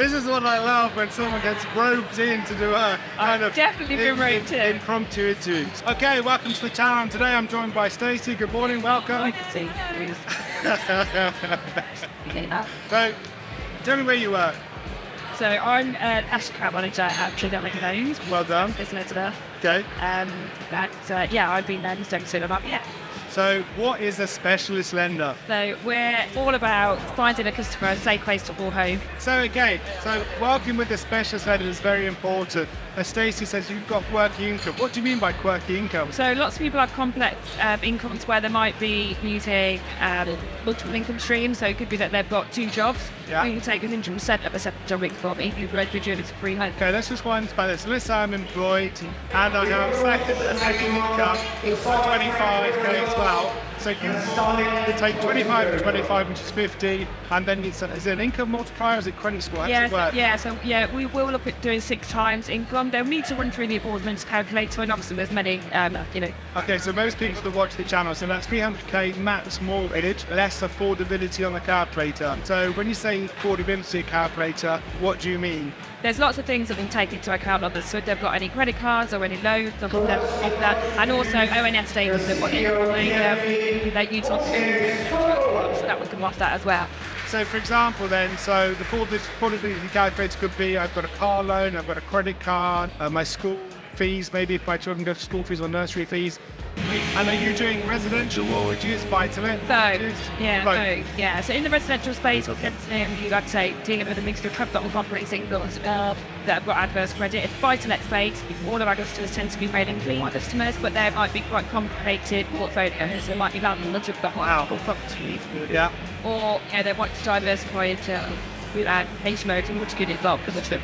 This is what I love when someone gets roped in to do a kind of definitely been roped in. Impromptu interviews. Okay, welcome to the channel. And today I'm joined by Stacey. Good morning, welcome. So, tell me where you work. So I'm an asset account manager at Trent Loans. Well done. Business editor. Okay. I've been there in Stoke soon enough. Yeah. So, what is a specialist lender? So we're all about finding a customer a safe place to call home. So working with a specialist lender is very important. As Stacey says, you've got quirky income. What do you mean by quirky income? So lots of people have complex incomes where they might be using multiple income streams. So it could be that they've got two jobs. Yeah. You can take an interim, set up a separate job income, even if you're it's free home. Okay, let's just wind by this. Let's say I'm employed and I have second income for 25k as well. So you take 25 and 25, which is 50, and then is it an income multiplier or is it credit score? We will look at doing 6 times income. They'll need to run through the affordability calculator, and obviously there's many, Okay, so most people that watch the channel, so that's 300k max mortgage, less affordability on the calculator. So when you say affordability calculator, what do you mean? There's lots of things that we can take into account on this. So if they've got any credit cards or any loans or that, and also ONS status of what they use on so that would come off that as well. So for example then, so the affordability calculator could be I've got a car loan, I've got a credit card, my school fees, maybe if my children go to school fees or nursery fees. And are you doing residential or do you just buy to let? So in the residential space, I'd say dealing with a mixture of private and corporate singles that have got adverse credit. It's buy to let space. All of our customers tend to be mailing clean customers, but there might be quite complicated portfolios. There might be landlords who've got properties. Yeah. Or they want to diversify into HMOs and which get involved because of it.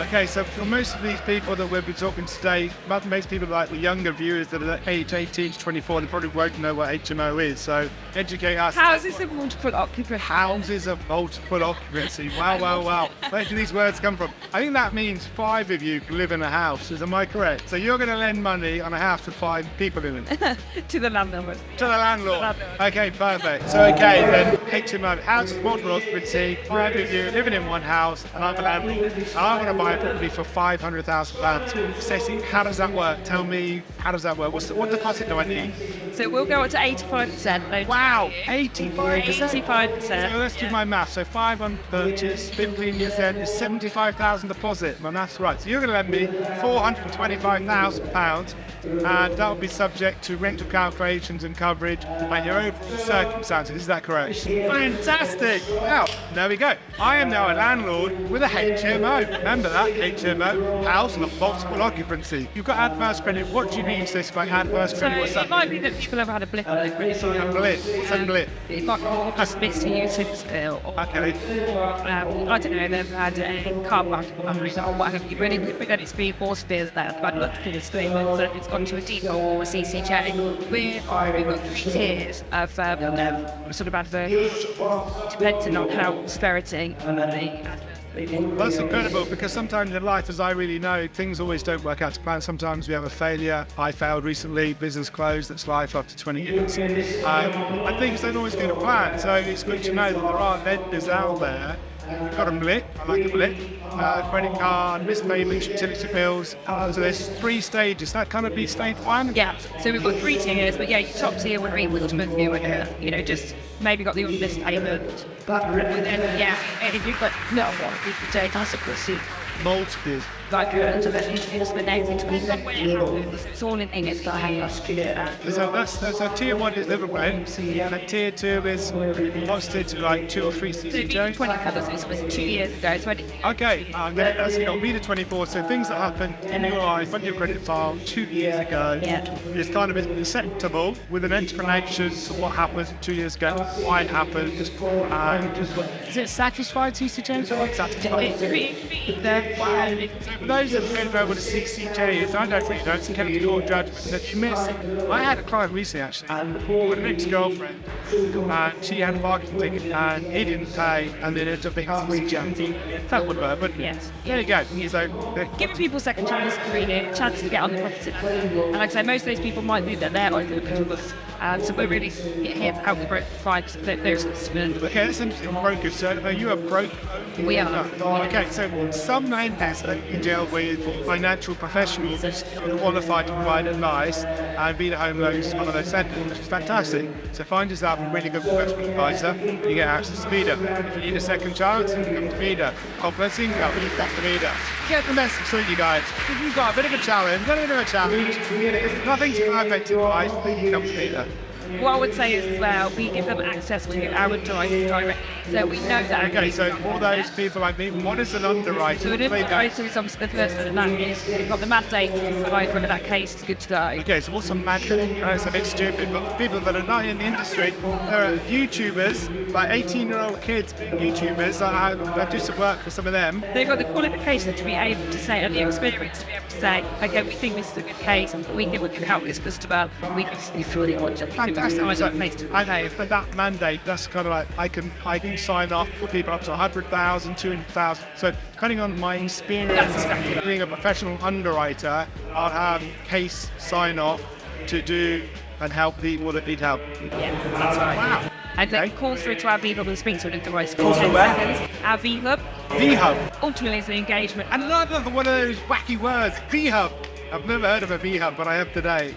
Okay, so for most of these people that we'll be talking today, most people like the younger viewers that are age 18 to 24, they probably won't know what HMO is, so educate us. Houses of Multiple Occupancy. Houses of Multiple Occupancy. Wow. Where do these words come from? I think that means 5 of you can live in a house, am I correct? So you're going to lend money on a house with 5 people in it? To the landlord. To the landlord. Okay, perfect. So then HMO, Houses of Multiple Occupancy, 5 of you living in one house, and I'm a landlord. I'm going to buy a property for £500,000. Stacey, how does that work? Tell me, how does that work? What deposit do I need? So we'll go up to 85%. Wow, 85%. 85%. So let's do my math. So 5 on purchase, 15% is 75,000 deposit. My math's right. So you're going to lend me £425,000, and that will be subject to rental calculations and coverage and your overall circumstances. Is that correct? Fantastic. Wow, there we go. I am now a landlord with a HMO. Remember that, HMO, House of Multiple Occupancy. You've got adverse credit. What do you mean, Stacey, by adverse credit? What's that? It might be that people have had a blip on their credit. A blip? What's a blip? It might be just missed a utility bill. Okay. I don't know, they've had a car park or what have you. Really, that it's been more severe than that. But look at this thing, it's gone to a default or a CCJ. We've got 3 tiers of sort of adverse, depending on how austerity That's incredible, because sometimes in life, as I really know, things always don't work out to plan. Sometimes we have a failure. I failed recently, business closed, that's life after 20 years. And things don't always go to plan, so it's good to know that there are lenders out there. We've got a blip, I like a blip, credit card, missed payments, utility bills. So there's 3 stages. That kind of be stage 1? Yeah, so we've got 3 tiers, but your top tier would be just maybe got the unmissed payment. But then, if you've got multiples. Like it's the name between them. It's all in English, but I have lost So tier 1 is living rent, and tier 2 is hosted to like 2 or 3 CCJ. 24, so it was 2 years ago. Okay, that's it'll be the 24. So things that happened in your life on your credit file 2 years ago, it's kind of acceptable with an explanation of what happened 2 years ago, why it happened, and is it satisfied CCJ or unsatisfied? for those that don't know what a CCJ is, I don't really know. It's a county court judgment that you miss. I had a client recently actually with an ex-girlfriend, and she had a parking ticket and he didn't pay, and then it ended up being CCJ. That would work, but Yes. there you go. So Giving people second chances to read it, chances to get on the property. And like I say, most of those people might think that they're like the books. So we're really here to help the broker find those customers. okay, that's interesting. Broker. So are you a broker? We are. Okay, so some lenders that you deal with financial professionals who are qualified to provide advice and be the home loans one of those centres, which is fantastic. So find yourself a really good professional advisor, you get access to Vida. If you need a second chance, you come to Vida. Complex income, you come to Vida. Get the message through, you guys. If you've got a bit of a challenge, if nothing's perfect in life, you come to Vida. What I would say is as well, we give them access to our underwriters directly. So we know that. Okay, so for those people like me, what is an underwriter? So an underwriter is obviously the person that is, we've got the mandate to provide whether that case is good to go. Okay, so what's a mandate? It's a bit stupid, but for people that are not in the industry, there are YouTubers, like 18-year-old kids being YouTubers. I do some work for some of them. They've got the qualification to be able to say, and the experience to be able to say, okay, we think this is a good case, we think we can help this customer, we can see through the object. Fantastic. And for that mandate, that's kind of like I can sign off for people up to 100,000, 200,000. So depending on my experience being a professional underwriter, I'll have case sign off to do and help people that need help. Yeah, that's right. Wow. And then call through to our V-Hub and speak to an underwriter for 10 seconds. Our V-Hub. V-Hub. Ultimately, it's an engagement. Another one of those wacky words. V-Hub. I've never heard of a V-Hub, but I have today.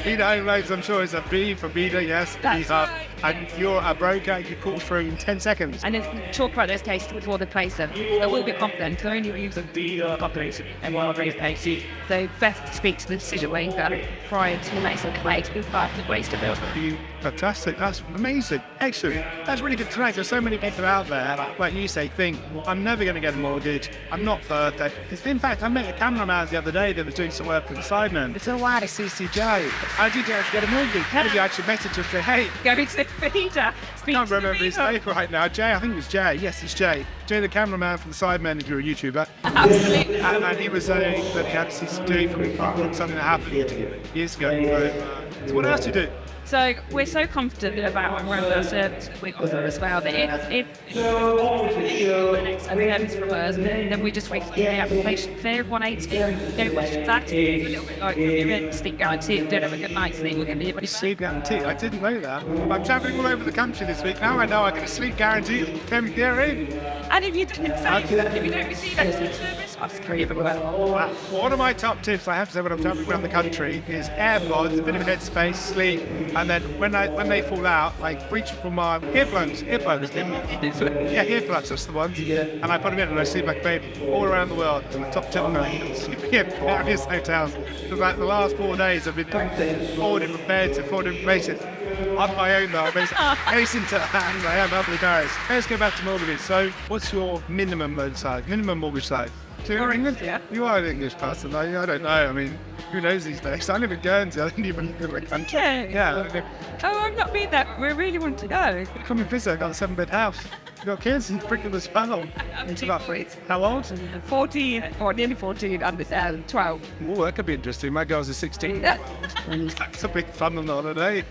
Vida Home Loans, I'm sure, is a V for Vida, yes, V-Hub. Right. And you're a broker, you call through in 10 seconds. And then talk about those cases before they place them. So we'll be confident. They're only using the companies and one of these cases. So best to speak to the decision maker prior to the next claim to be part of the waste of build. Fantastic, that's amazing, excellent. That's really good to know. There's so many people out there, like you say, think, I'm never going to get a mortgage, I'm not perfect. In fact, I met a cameraman the other day that was doing some work for the Sidemen. It's a lot of CCJ. How did you get a mortgage? How did you actually message us say, hey, Go to Vida. I can't remember his name right now. Jay, I think it was Jay. Yes, it's Jay. Jay, the cameraman from the Sidemen, if you're a YouTuber. Absolutely. And he was saying that he had CCJ from something that happened years ago. So what else do you do? So we're so confident about our service that we offer as well that if the next service from us, then we just wait for the application fee of 180. No questions asked. It's a little bit like you're sleep guarantee. Don't have a good night's sleep. We're going to be Sleep guarantee? I didn't know that. I'm travelling all over the country this week. Now I know I get a sleep guarantee. Come here in. And if you don't receive any service, I'll just carry it everywhere. Wow. One of my top tips I have to say when I'm travelling around the country is AirPods, a bit of headspace, sleep, and then when they fall out, like reach for my earplugs. Yeah, earplugs, that's the ones. And I put them in and I sleep like a baby all around the world. It's my top tip on sleeping in various hotels. Because like the last 4 days I've been doing 4 different beds in 4 different places. On my own though, racing to hands, I am happily embarrassed. Let's go back to mortgages. So what's your minimum loan size, minimum mortgage size? So you're English? Yeah. You are an English person. I don't know. I mean, who knows these days? I live in Guernsey. I didn't even live in the country. Yeah. Oh, I've not been there. We really want to go. Come and visit. I've got a 7-bed house. You've got kids and bricking the panel. How old? 14, or nearly 14, and 12. Oh, that could be interesting. My girls are 16. That's a big fun on holiday.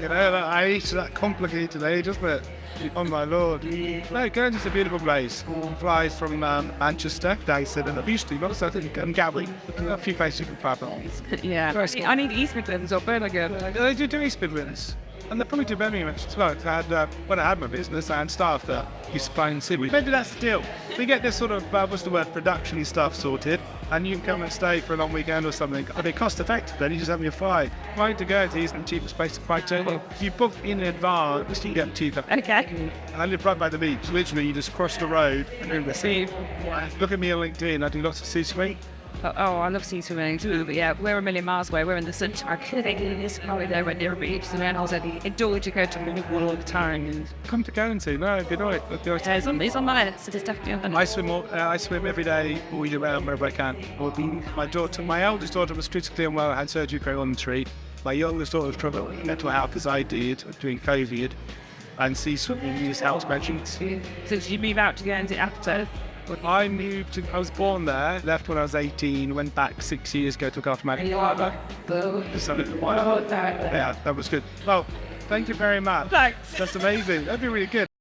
You know, that age, that complicated age, isn't it? Oh my lord. No, Guernsey's a beautiful place. Flies from Manchester, Dyson, and usually also I think Gatwick. A few places you can travel. Yeah. I need East Midlands or Birmingham. They do East Midlands. And they probably do Birmingham as well. When I had my business, I had staff that used to fly in Sydney. Maybe that's the deal. We get this sort of, production stuff sorted, and you can come and stay for a long weekend or something. But they're cost effective then, you just have your flight. Flying to Guernsey isn't the cheapest place to fly to. If you book in advance, you get cheaper. Okay. I live right by the beach. Literally, you just cross the road and you're in the sea. Look at me on LinkedIn, I do lots of sea swimming. Oh, I love sea swimming too, but yeah, we're a million miles away. We're in the sunshine. It's probably there when near a beach, and then I was enjoy to go to the all the time. And come to Guernsey, no, good night. It's on my list. It's definitely on the list. I swim every day, all year round, wherever I can. My eldest daughter was critically unwell, had surgery going on the tree. My youngest daughter was trouble with mental health, as I did, during COVID, and sea swimming is house magic. So did you move out to Guernsey after? I was born there, left when I was 18, went back 6 years ago to look after my father. Yeah, that was good. Well, thank you very much. Thanks. That's amazing. That'd be really good.